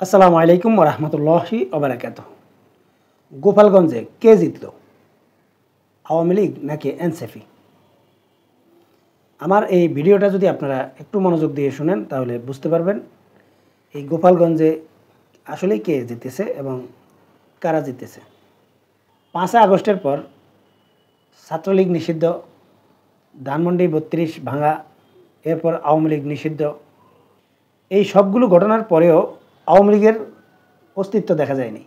আসসালামু আলাইকুম রহমতুল্লাহি ওবারাকাতুহু। গোপালগঞ্জে কে জিতল, আওয়ামী লীগ নাকি এনসিপি? আমার এই ভিডিওটা যদি আপনারা একটু মনোযোগ দিয়ে শুনেন তাহলে বুঝতে পারবেন এই গোপালগঞ্জে আসলেই কে জিতেছে এবং কারা জিতেছে। 5 আগস্টের পর ছাত্রলীগ নিষিদ্ধ, ধানমন্ডি 32 ভাঙা, এরপর আওয়ামী লীগ নিষিদ্ধ, এই সবগুলো ঘটনার পরেও আওয়ামী লীগের অস্তিত্ব দেখা যায়নি।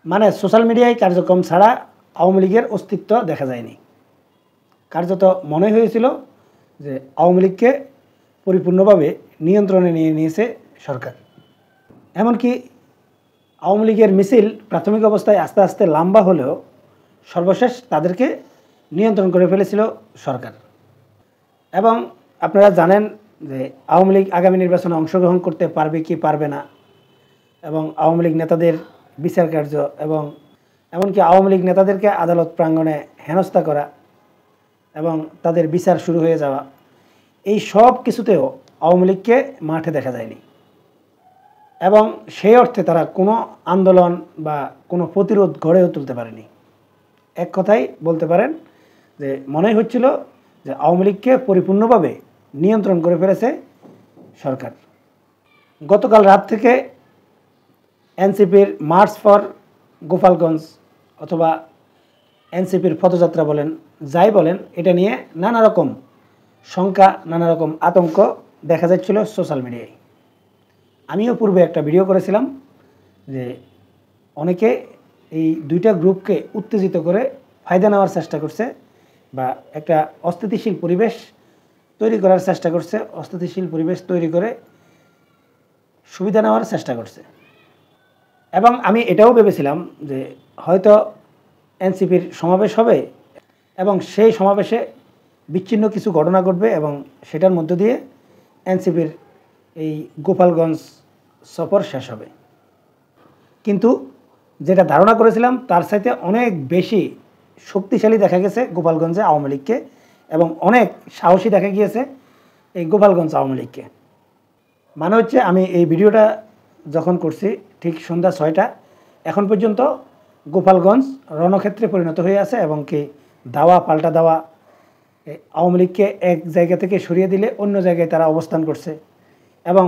মানে সোশ্যাল মিডিয়ায় কার্যক্রম ছাড়া আওয়ামী লীগের অস্তিত্ব দেখা যায়নি। কার্যত মনে হয়েছিল যে আওয়ামী লীগকে পরিপূর্ণভাবে নিয়ন্ত্রণে নিয়ে নিয়েছে সরকার। এমনকি আওয়ামী লীগের মিছিল প্রাথমিক অবস্থায় আস্তে আস্তে লম্বা হলেও সর্বশেষ তাদেরকে নিয়ন্ত্রণ করে ফেলেছিল সরকার। এবং আপনারা জানেন যে আওয়ামী লীগ আগামী নির্বাচনে অংশগ্রহণ করতে পারবে কি পারবে না, এবং আওয়ামী লীগ নেতাদের বিচার কার্য এবং এমনকি আওয়ামী লীগ নেতাদেরকে আদালত প্রাঙ্গণে হেনস্থা করা এবং তাদের বিচার শুরু হয়ে যাওয়া, এই সব কিছুতেও আওয়ামী লীগকে মাঠে দেখা যায়নি। এবং সেই অর্থে তারা কোনো আন্দোলন বা কোনো প্রতিরোধ গড়েও তুলতে পারেনি। এক কথাই বলতে পারেন যে মনে হচ্ছিল যে আওয়ামী লীগকে পরিপূর্ণভাবে নিয়ন্ত্রণ করে ফেলেছে সরকার। গতকাল রাত থেকে এনসিপির মার্চ ফর গোপালগঞ্জ অথবা এনসিপির পদযাত্রা বলেন, যাই বলেন, এটা নিয়ে নানা রকম শঙ্কা, নানা রকম আতঙ্ক দেখা যাচ্ছিল সোশ্যাল মিডিয়ায়। আমিও পূর্বে একটা ভিডিও করেছিলাম যে অনেকে এই দুইটা গ্রুপকে উত্তেজিত করে ফায়দা নেওয়ার চেষ্টা করছে বা একটা অস্থিতিশীল পরিবেশ তৈরি করার চেষ্টা করছে, অস্থিতিশীল পরিবেশ তৈরি করে সুবিধা নেওয়ার চেষ্টা করছে। এবং আমি এটাও ভেবেছিলাম যে হয়তো এনসিপির সমাবেশ হবে এবং সেই সমাবেশে বিচ্ছিন্ন কিছু ঘটনা ঘটবে এবং সেটার মধ্য দিয়ে এনসিপির এই গোপালগঞ্জ সফর শেষ হবে। কিন্তু যেটা ধারণা করেছিলাম তার চাইতে অনেক বেশি শক্তিশালী দেখা গেছে গোপালগঞ্জে আওয়ামী লীগকে, এবং অনেক সাহসী দেখা গিয়েছে এই গোপালগঞ্জ আওয়ামী লীগকে। মানে হচ্ছে আমি এই ভিডিওটা যখন করছি ঠিক সন্ধ্যা 6টা, এখন পর্যন্ত গোপালগঞ্জ রণক্ষেত্রে পরিণত হয়ে আছে এবং কি দাওয়া পাল্টা দাওয়া, আওয়ামী লীগকে এক জায়গা থেকে সরিয়ে দিলে অন্য জায়গায় তারা অবস্থান করছে এবং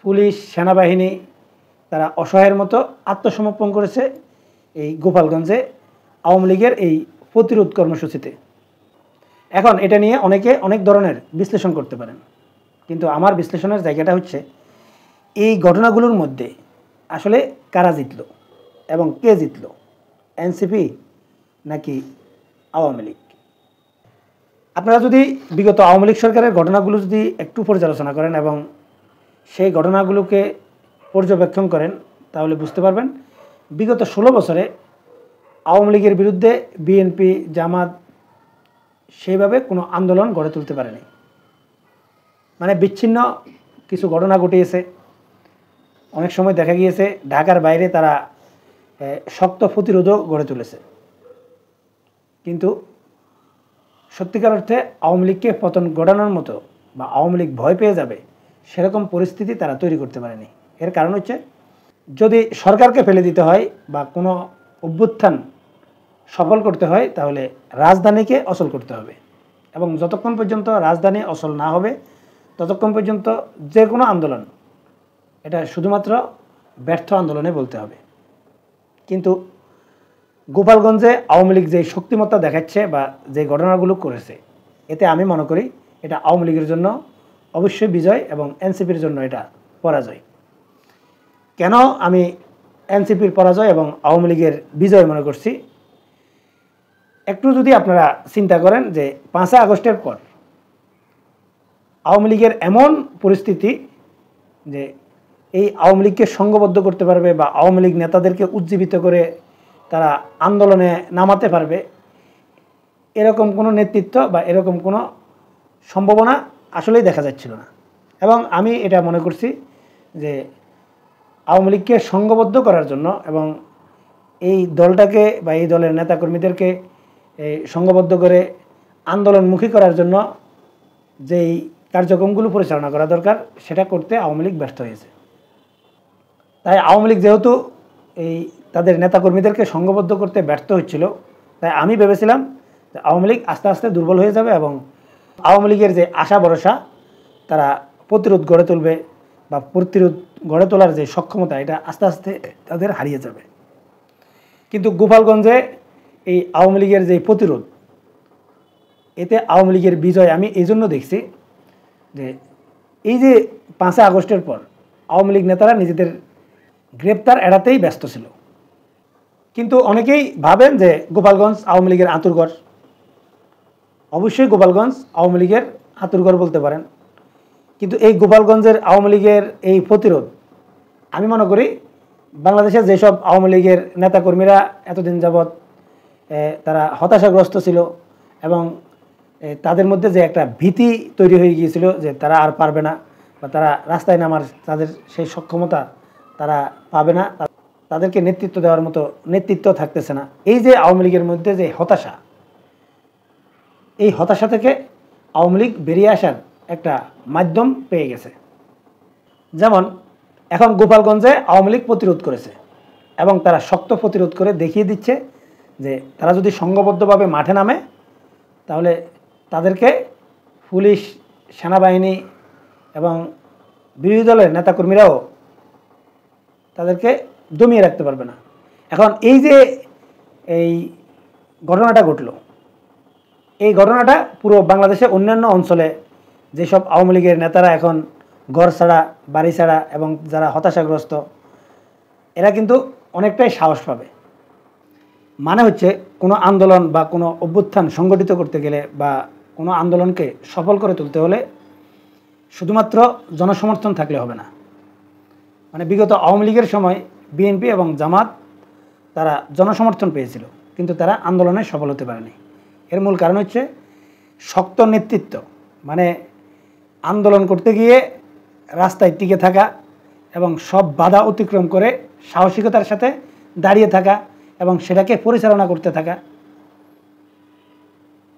পুলিশ সেনাবাহিনী তারা অসহায়ের মতো আত্মসমর্পণ করেছে এই গোপালগঞ্জে আওয়ামী লীগের এই প্রতিরোধ কর্মসূচিতে। এখন এটা নিয়ে অনেকে অনেক ধরনের বিশ্লেষণ করতে পারেন, কিন্তু আমার বিশ্লেষণের জায়গাটা হচ্ছে এই ঘটনাগুলোর মধ্যে আসলে কারা জিতল এবং কে জিতল, এনসিপি নাকি আওয়ামী লীগ? আপনারা যদি বিগত আওয়ামী লীগ সরকারের ঘটনাগুলো যদি একটু পর্যালোচনা করেন এবং সেই ঘটনাগুলোকে পর্যবেক্ষণ করেন তাহলে বুঝতে পারবেন বিগত 16 বছরে আওয়ামী লীগের বিরুদ্ধে বিএনপি জামাত সেইভাবে কোনো আন্দোলন গড়ে তুলতে পারেনি। মানে বিচ্ছিন্ন কিছু ঘটনা ঘটিয়েছে, অনেক সময় দেখা গিয়েছে ঢাকার বাইরে তারা শক্ত প্রতিরোধও গড়ে তুলেছে, কিন্তু সত্যিকার অর্থে আওয়ামী লীগকে পতন ঘটানোর মতো বা আওয়ামী লীগ ভয় পেয়ে যাবে সেরকম পরিস্থিতি তারা তৈরি করতে পারেনি। এর কারণ হচ্ছে যদি সরকারকে ফেলে দিতে হয় বা কোনো অভ্যুত্থান সফল করতে হয় তাহলে রাজধানীকে অচল করতে হবে, এবং যতক্ষণ পর্যন্ত রাজধানী অচল না হবে ততক্ষণ পর্যন্ত যে কোনো আন্দোলন এটা শুধুমাত্র ব্যর্থ আন্দোলনে বলতে হবে। কিন্তু গোপালগঞ্জে আওয়ামী লীগ যে শক্তিমত্তা দেখাচ্ছে বা যে ঘটনাগুলো করেছে, এতে আমি মনে করি এটা আওয়ামী লীগের জন্য অবশ্যই বিজয় এবং এনসিপির জন্য এটা পরাজয়। কেন আমি এনসিপির পরাজয় এবং আওয়ামী লীগের বিজয় মনে করছি, একটু যদি আপনারা চিন্তা করেন যে 5 আগস্টের পর আওয়ামী লীগের এমন পরিস্থিতি যে এই আওয়ামী লীগকে সংঘবদ্ধ করতে পারবে বা আওয়ামী লীগ নেতাদেরকে উজ্জীবিত করে তারা আন্দোলনে নামাতে পারবে, এরকম কোনো নেতৃত্ব বা এরকম কোনো সম্ভাবনা আসলেই দেখা যাচ্ছিল না। এবং আমি এটা মনে করছি যে আওয়ামী লীগকে সংঘবদ্ধ করার জন্য এবং এই দলটাকে বা এই দলের নেতাকর্মীদেরকে সংঘবদ্ধ করে আন্দোলনমুখী করার জন্য যেই কার্যক্রমগুলো পরিচালনা করা দরকার সেটা করতে আওয়ামী লীগ ব্যর্থ হয়েছে। তাই আওয়ামী লীগ যেহেতু এই তাদের নেতাকর্মীদেরকে সংঘবদ্ধ করতে ব্যর্থ হচ্ছিল, তাই আমি ভেবেছিলাম যে আওয়ামী লীগ আস্তে আস্তে দুর্বল হয়ে যাবে এবং আওয়ামী লীগের যে আশা ভরসা তারা প্রতিরোধ গড়ে তুলবে বা প্রতিরোধ গড়ে তোলার যে সক্ষমতা এটা আস্তে আস্তে তাদের হারিয়ে যাবে। কিন্তু গোপালগঞ্জে এই আওয়ামী লীগের যে প্রতিরোধ, এতে আওয়ামী লীগের বিজয় আমি এই জন্য দেখছি যে এই যে 5 আগস্টের পর আওয়ামী লীগ নেতারা নিজেদের গ্রেপ্তার এড়াতেই ব্যস্ত ছিল। কিন্তু অনেকেই ভাবেন যে গোপালগঞ্জ আওয়ামী লীগের আঁতুড়ঘর। অবশ্যই গোপালগঞ্জ আওয়ামী লীগের আঁতুড়ঘর বলতে পারেন, কিন্তু এই গোপালগঞ্জের আওয়ামী লীগের এই প্রতিরোধ আমি মনে করি বাংলাদেশের যেসব আওয়ামী লীগের নেতাকর্মীরা এতদিন যাবৎ তারা হতাশাগ্রস্ত ছিল এবং তাদের মধ্যে যে একটা ভীতি তৈরি হয়ে গিয়েছিল যে তারা আর পারবে না বা তারা রাস্তায় নামার তাদের সেই সক্ষমতা তারা পাবে না, তাদেরকে নেতৃত্ব দেওয়ার মতো নেতৃত্ব থাকতেছে না, এই যে আওয়ামী লীগের মধ্যে যে হতাশা, এই হতাশা থেকে আওয়ামী লীগ বেরিয়ে আসার একটা মাধ্যম পেয়ে গেছে। যেমন এখন গোপালগঞ্জে আওয়ামী লীগ প্রতিরোধ করেছে এবং তারা শক্ত প্রতিরোধ করে দেখিয়ে দিচ্ছে যে তারা যদি সংঘবদ্ধভাবে মাঠে নামে তাহলে তাদেরকে পুলিশ, সেনাবাহিনী এবং বিরোধী দলের নেতাকর্মীরাও তাদেরকে দমিয়ে রাখতে পারবে না। এখন এই যে এই ঘটনাটা ঘটল, এই ঘটনাটা পুরো বাংলাদেশের অন্যান্য অঞ্চলে যেসব আওয়ামী লীগের নেতারা এখন ঘর ছাড়া, বাড়ি ছাড়া এবং যারা হতাশাগ্রস্ত, এরা কিন্তু অনেকটাই সাহস পাবে। মানে হচ্ছে কোনো আন্দোলন বা কোনো অভ্যুত্থান সংগঠিত করতে গেলে বা কোনো আন্দোলনকে সফল করে তুলতে হলে শুধুমাত্র জনসমর্থন থাকলে হবে না। মানে বিগত আওয়ামী লীগের সময় বিএনপি এবং জামাত তারা জনসমর্থন পেয়েছিল, কিন্তু তারা আন্দোলনে সফল হতে পারেনি। এর মূল কারণ হচ্ছে শক্ত নেতৃত্ব, মানে আন্দোলন করতে গিয়ে রাস্তায় টিকে থাকা এবং সব বাধা অতিক্রম করে সাহসিকতার সাথে দাঁড়িয়ে থাকা এবং সেটাকে পরিচালনা করতে থাকা।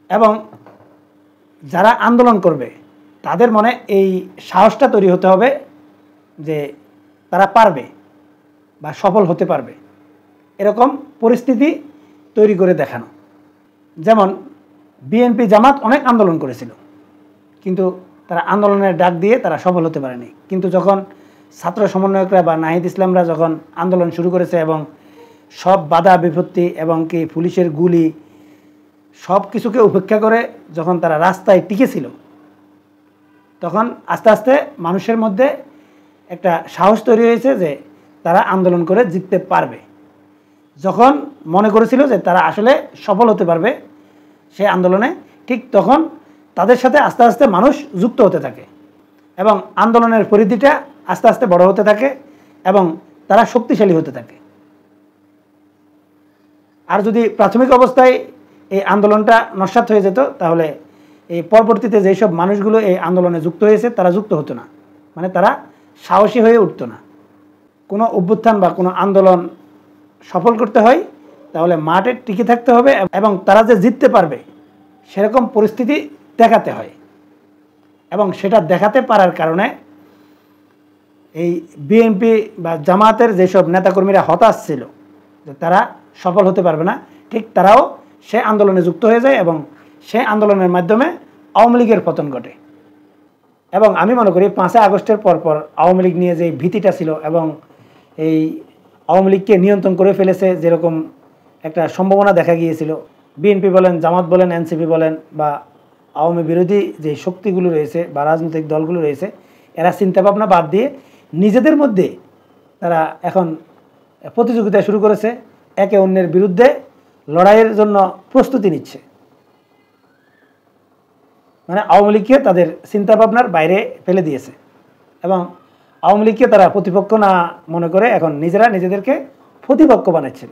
এবং যারা আন্দোলন করবে তাদের মনে এই সাহসটা তৈরি হতে হবে যে তারা পারবে বা সফল হতে পারবে, এরকম পরিস্থিতি তৈরি করে দেখানো। যেমন বিএনপি জামাত অনেক আন্দোলন করেছিল, কিন্তু তারা আন্দোলনের ডাক দিয়ে তারা সফল হতে পারেনি। কিন্তু যখন ছাত্র সমন্বয়করা বা নাহিদ ইসলামরা যখন আন্দোলন শুরু করেছে এবং সব বাধা বিপত্তি এবং কি পুলিশের গুলি সব কিছুকে উপেক্ষা করে যখন তারা রাস্তায় টিকেছিল, তখন আস্তে আস্তে মানুষের মধ্যে একটা সাহস তৈরি হয়েছে যে তারা আন্দোলন করে জিততে পারবে। যখন মনে করেছিল যে তারা আসলে সফল হতে পারবে সেই আন্দোলনে, ঠিক তখন তাদের সাথে আস্তে আস্তে মানুষ যুক্ত হতে থাকে এবং আন্দোলনের পরিধিটা আস্তে আস্তে বড় হতে থাকে এবং তারা শক্তিশালী হতে থাকে। আর যদি প্রাথমিক অবস্থায় এই আন্দোলনটা নস্যাৎ হয়ে যেত, তাহলে এই পরবর্তীতে যেসব মানুষগুলো এই আন্দোলনে যুক্ত হয়েছে তারা যুক্ত হতো না, মানে তারা সাহসী হয়ে উঠতো না। কোনো অভ্যুত্থান বা কোনো আন্দোলন সফল করতে হয় তাহলে মাঠে টিকে থাকতে হবে এবং তারা যে জিততে পারবে সেরকম পরিস্থিতি দেখাতে হয়। এবং সেটা দেখাতে পারার কারণে এই বিএনপি বা জামাতের যেসব নেতাকর্মীরা হতাশ ছিল যে তারা সফল হতে পারবে না, ঠিক তারাও সে আন্দোলনে যুক্ত হয়ে যায় এবং সে আন্দোলনের মাধ্যমে আওয়ামী লীগের পতন ঘটে। এবং আমি মনে করি 5 আগস্টের পর আওয়ামী লীগ নিয়ে যে ভীতিটা ছিল এবং এই আওয়ামী লীগকে নিয়ন্ত্রণ করে ফেলেছে যেরকম একটা সম্ভাবনা দেখা গিয়েছিল, বিএনপি বলেন, জামাত বলেন, এনসিপি বলেন বা আওয়ামী বিরোধী যে শক্তিগুলো রয়েছে বা রাজনৈতিক দলগুলো রয়েছে, এরা চিন্তাভাবনা বাদ দিয়ে নিজেদের মধ্যে তারা এখন প্রতিযোগিতা শুরু করেছে, একে অন্যের বিরুদ্ধে লড়াইয়ের জন্য প্রস্তুতি নিচ্ছে। মানে আওয়ামী লীগকে তাদের চিন্তাভাবনার বাইরে ফেলে দিয়েছে এবং আওয়ামী লীগকে তারা প্রতিপক্ষ না মনে করে এখন নিজেরা নিজেদেরকে প্রতিপক্ষ বানাচ্ছিল।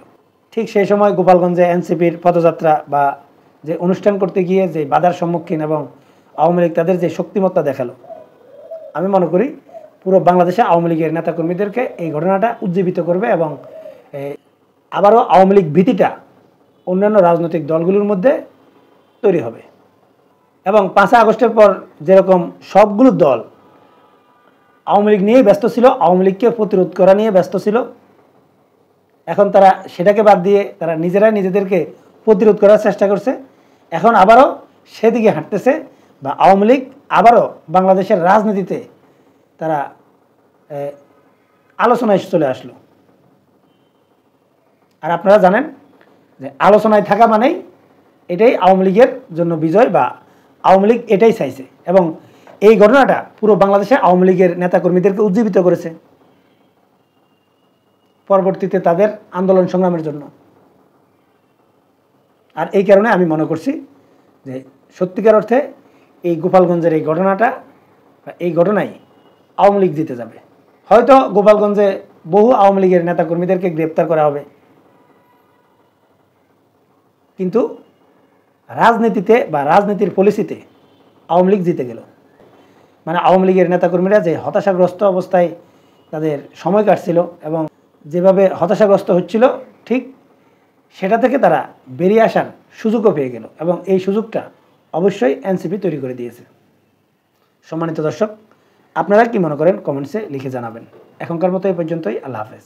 ঠিক সেই সময় গোপালগঞ্জে এনসিপির পদযাত্রা বা যে অনুষ্ঠান করতে গিয়ে যে বাধার সম্মুখীন এবং আওয়ামী লীগ তাদের যে শক্তিমত্তা দেখালো, আমি মনে করি পুরো বাংলাদেশে আওয়ামী লীগের নেতাকর্মীদেরকে এই ঘটনাটা উজ্জীবিত করবে এবং আবারও আওয়ামী লীগ ভীতিটা অন্যান্য রাজনৈতিক দলগুলোর মধ্যে তৈরি হবে। এবং 5 আগস্টের পর যেরকম সবগুলো দল আওয়ামী লীগ নিয়েই ব্যস্ত ছিল, আওয়ামী লীগকে প্রতিরোধ করা নিয়ে ব্যস্ত ছিল। এখন তারা সেটাকে বাদ দিয়ে তারা নিজেরাই নিজেদেরকে প্রতিরোধ করার চেষ্টা করছে। এখন আবারও সেদিকে হাঁটতেছে, বা আওয়ামী লীগ আবারও বাংলাদেশের রাজনীতিতে তারা আলোচনায় চলে আসলো। আর আপনারা জানেন যে আলোচনায় থাকা মানেই এটাই আওয়ামী লীগের জন্য বিজয়, বা আওয়ামী লীগ এটাই চাইছে। এবং এই ঘটনাটা পুরো বাংলাদেশে আওয়ামী লীগের নেতাকর্মীদেরকে উজ্জীবিত করেছে পরবর্তীতে তাদের আন্দোলন সংগ্রামের জন্য। আর এই কারণে আমি মনে করছি যে সত্যিকার অর্থে এই গোপালগঞ্জের এই ঘটনাটা, এই ঘটনায় আওয়ামী লীগ জিতে যাবে। হয়তো গোপালগঞ্জে বহু আওয়ামী লীগের নেতাকর্মীদেরকে গ্রেপ্তার করা হবে, কিন্তু রাজনীতিতে বা রাজনীতির পলিসিতে আওয়ামী লীগ জিতে গেল। মানে আওয়ামী লীগের নেতাকর্মীরা যে হতাশাগ্রস্ত অবস্থায় তাদের সময় কাটছিল এবং যেভাবে হতাশাগ্রস্ত হচ্ছিল, ঠিক সেটা থেকে তারা বেরিয়ে আসার সুযোগও পেয়ে গেল, এবং এই সুযোগটা অবশ্যই এনসিপি তৈরি করে দিয়েছে। সম্মানিত দর্শক, আপনারা কি মনে করেন কমেন্টসে লিখে জানাবেন। এখনকার মতো এই পর্যন্তই। আল্লাহ হাফেজ।